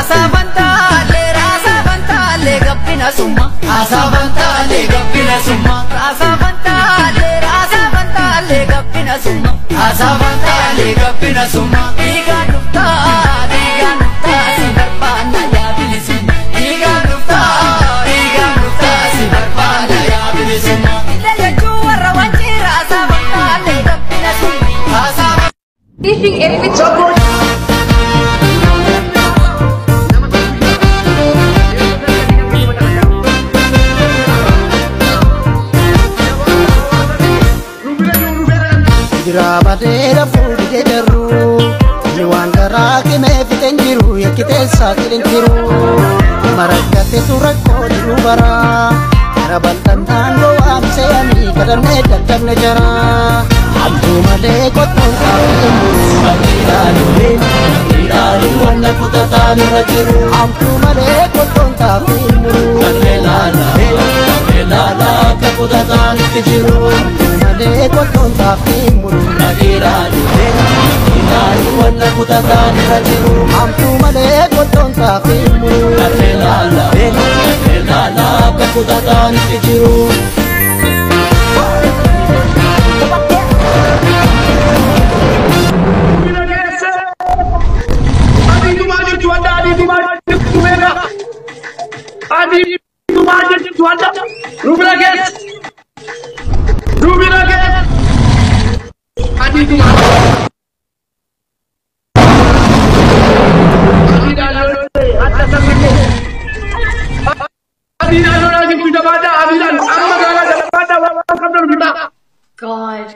Asabantale gabbina summa. Asabantale gabbina summa. Asabantale gabbina summa. Asabantale gabbina summa. Diga nufta si barbana ya bilisumma. Diga nufta si barbana ya bilisumma. Ilale juara wanjira asabantale gabbina summa. Teaching every child. Badera fuudhee darru waan garaa kimee fixeen jiru yakkitee saaxileen jiru marakkate rakkoo jiru bara rabaltan naannoo waamsee ani kadhannee dadhabne jara hamtuu malee qottoon taa'ee ilaalu wanna kutataan irra jiru hamtuu malee qottoon taa'ee ilaala akka kutataan itti jiru hamtuu malee qottoon taa'ee ilaalu wanna kutataan irra jiru hamtuu malee qottoon taa'ee ilaala akka kutataan itti jiru. God.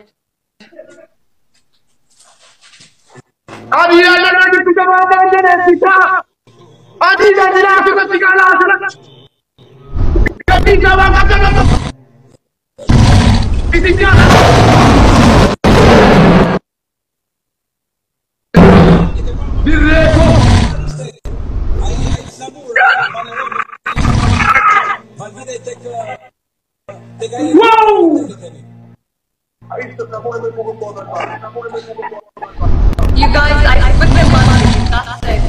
You guys, I put my money. That's it.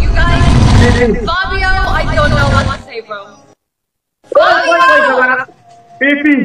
You guys, Fabio, I don't know what to say, bro. Fabio! Pipi.